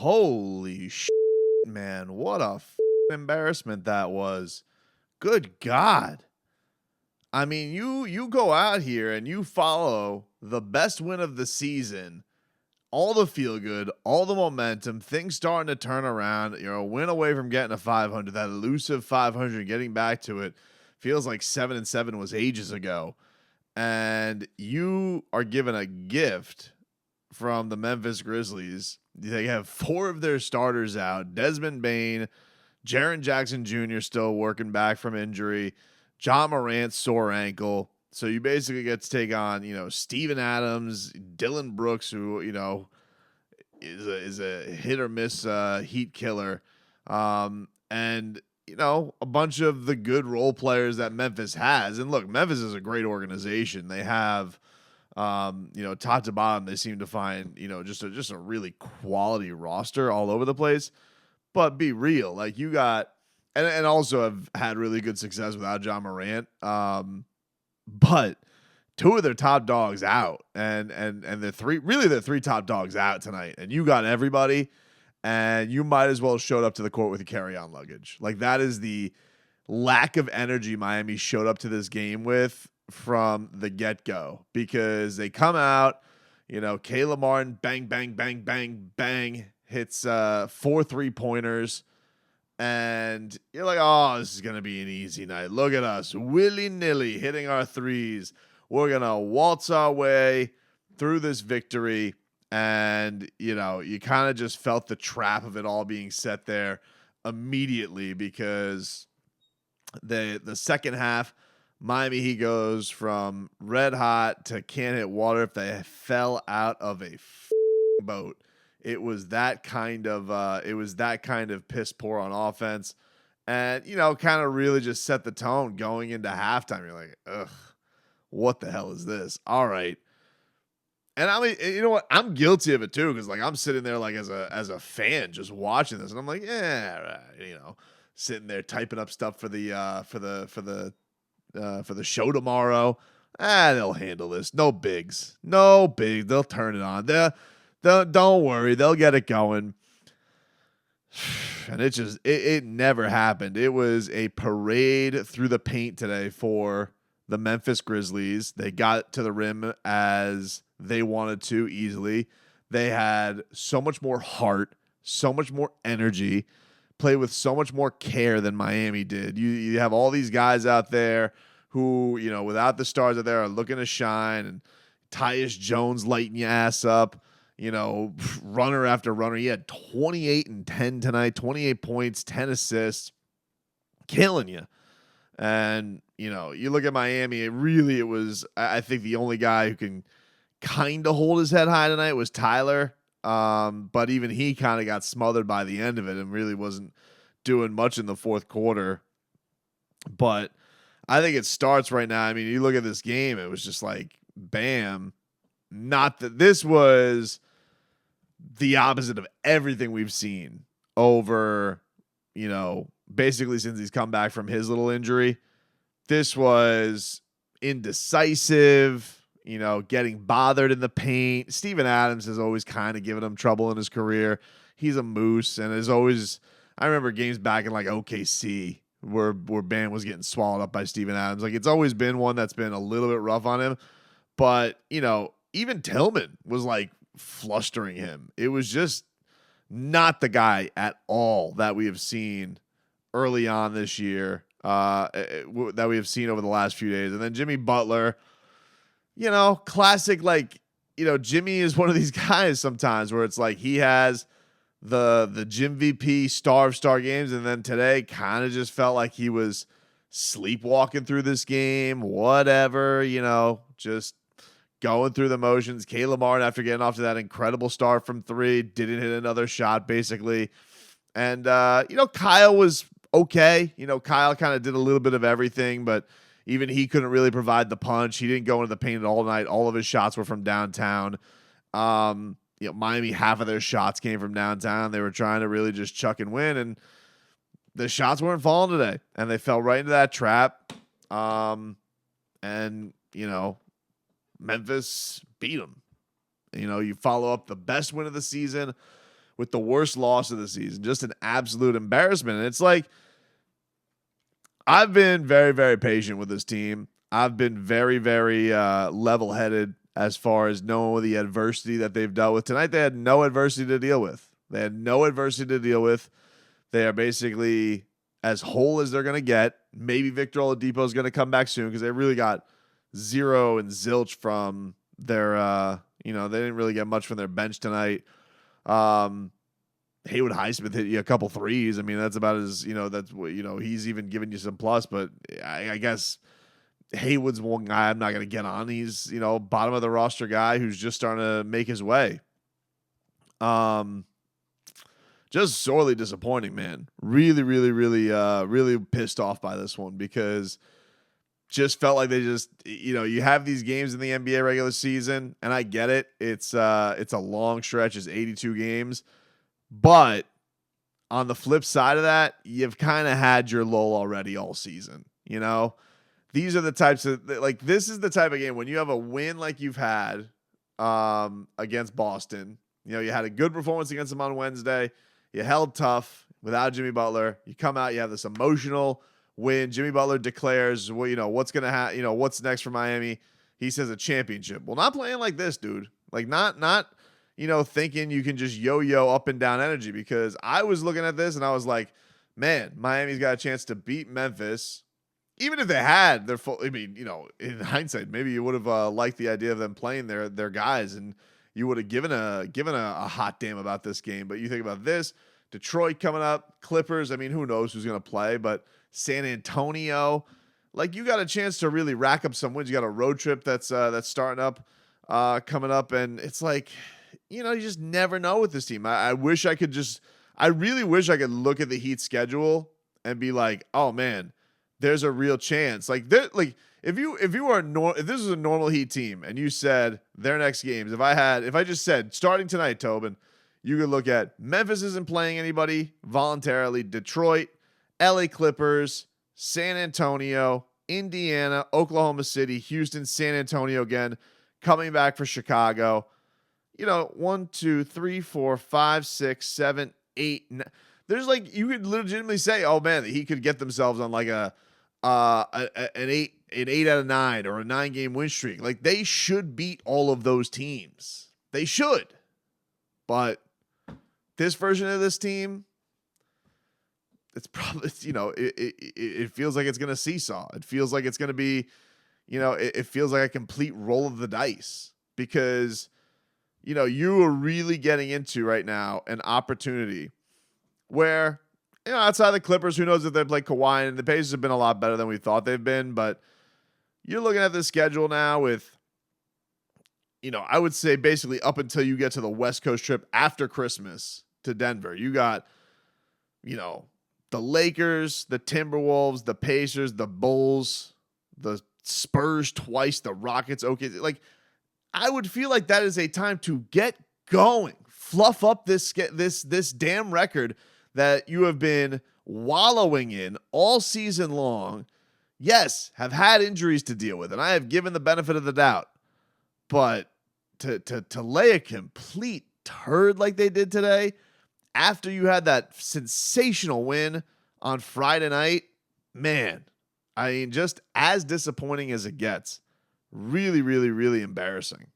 Holy shit, man. What a embarrassment that was. Good God. I mean, you go out here and you follow the best win of the season, all the feel good, all the momentum, things starting to turn around. You're a win away from getting a 500, that elusive 500, getting back to it. Feels like 7-7 was ages ago. And you are given a gift from the Memphis Grizzlies. They have 4 of their starters out. Desmond Bane, Jaren Jackson Jr. still working back from injury. John Morant, sore ankle. So you basically get to take on, Steven Adams, Dylan Brooks, who, is a hit or miss heat killer. And a bunch of the good role players that Memphis has. And look, Memphis is a great organization. They have, top to bottom, they seem to find, just a really quality roster all over the place. But be real, like you got, and also have had really good success without John Morant. But 2 of their top dogs out, and the 3 top dogs out tonight, and you got everybody, and you might as well have showed up to the court with your carry-on luggage. Like, that is the lack of energy Miami showed up to this game with from the get-go, because they come out, Caleb Martin, bang, bang, bang, bang, bang, hits 4 3-pointers, and you're like, oh, this is going to be an easy night. Look at us, willy-nilly hitting our threes. We're going to waltz our way through this victory. And, you kind of just felt the trap of it all being set there immediately, because the second half, Miami Heat goes from red hot to can't hit water if they fell out of a boat. It was that kind of piss poor on offense, and kind of really just set the tone going into halftime. You're like, ugh, what the hell is this? All right. And I mean, you know what? I'm guilty of it too, because like I'm sitting there like as a fan just watching this, and I'm like, yeah, right, sitting there typing up stuff for the show tomorrow. They'll handle this. No bigs. They'll turn it on. Don't worry, they'll get it going. And it never happened. It was a parade through the paint today for the Memphis Grizzlies. They got to the rim as they wanted to easily. They had so much more heart, so much more energy, played with so much more care than Miami did. You have all these guys out there who, without the stars out there, are looking to shine, and Tyus Jones lighting your ass up, runner after runner. He had 28 and 10 tonight, 28 points, 10 assists, killing you. And, you look at Miami, it was, I think the only guy who can kind of hold his head high tonight was Tyler. But even he kind of got smothered by the end of it and really wasn't doing much in the fourth quarter. But I think it starts right now. I mean, you look at this game, it was just like, bam. Not that this was the opposite of everything we've seen over, basically since he's come back from his little injury. This was indecisive, getting bothered in the paint. Steven Adams has always kind of given him trouble in his career. He's a moose, and is always, I remember games back in like OKC where Bam was getting swallowed up by Steven Adams. Like, it's always been one that's been a little bit rough on him. But, even Tillman was like flustering him. It was just not the guy at all that we have seen early on this year, that we have seen over the last few days. And then Jimmy Butler, classic, like, Jimmy is one of these guys sometimes where it's like he has the Jim VP star of star games, and then today kind of just felt like he was sleepwalking through this game, whatever, just going through the motions. Caleb Martin, after getting off to that incredible start from 3, didn't hit another shot, basically. And, Kyle was okay. Kyle kind of did a little bit of everything, but even he couldn't really provide the punch. He didn't go into the paint all night. All of his shots were from downtown. Miami, half of their shots came from downtown. They were trying to really just chuck and win, and the shots weren't falling today, and they fell right into that trap. And, Memphis beat them. You follow up the best win of the season with the worst loss of the season. Just an absolute embarrassment. And it's like, I've been very, very patient with this team. I've been very, very level-headed as far as knowing the adversity that they've dealt with. Tonight, they had no adversity to deal with. They had no adversity to deal with. They are basically as whole as they're going to get. Maybe Victor Oladipo is going to come back soon because they really got zero and zilch from their, they didn't really get much from their bench tonight. Haywood Highsmith hit you a couple threes. I mean, that's about as, he's even giving you some plus, but I guess Haywood's one guy I'm not going to get on. He's, bottom of the roster guy who's just starting to make his way. Just sorely disappointing, man. Really, really, really, really pissed off by this one because just felt like they just, you have these games in the NBA regular season, and I get it. It's a long stretch. It's 82 games. But on the flip side of that, you've kind of had your lull already all season. These are the types of, this is the type of game when you have a win like you've had against Boston. You had a good performance against them on Wednesday. You held tough without Jimmy Butler. You come out, you have this emotional win. Jimmy Butler declares, what's going to happen, what's next for Miami. He says a championship. Well, not playing like this, dude. Like not thinking you can just yo-yo up and down energy, because I was looking at this and I was like, man, Miami's got a chance to beat Memphis. Even if they had their full, in hindsight, maybe you would have liked the idea of them playing their guys, and you would have given a hot damn about this game. But you think about this, Detroit coming up, Clippers. I mean, who knows who's going to play, but San Antonio, you got a chance to really rack up some wins. You got a road trip that's starting up, coming up, and it's like, you just never know with this team. I really wish I could look at the Heat schedule and be like, oh man, there's a real chance. If this was a normal Heat team and you said their next games, if I just said starting tonight, Tobin, you could look at Memphis isn't playing anybody voluntarily, Detroit, LA Clippers, San Antonio, Indiana, Oklahoma City, Houston, San Antonio again, coming back for Chicago. 1, 2, 3, 4, 5, 6, 7, 8. There's you could legitimately say, oh man, he could get themselves on an 8 out of 9 or a 9-game win streak. They should beat all of those teams. They should. But this version of this team, it's probably, it feels like it's going to seesaw. It feels like it's going to be, it feels like a complete roll of the dice, because you are really getting into right now an opportunity where, outside the Clippers, who knows if they play Kawhi, and the Pacers have been a lot better than we thought they've been, but you're looking at the schedule now with, I would say basically up until you get to the West Coast trip after Christmas to Denver, you got, the Lakers, the Timberwolves, the Pacers, the Bulls, the Spurs twice, the Rockets. Okay, I would feel like that is a time to get going, fluff up this damn record that you have been wallowing in all season long. Yes, have had injuries to deal with, and I have given the benefit of the doubt. But to lay a complete turd like they did today, after you had that sensational win on Friday night, man, I mean, just as disappointing as it gets. Really, really, really embarrassing.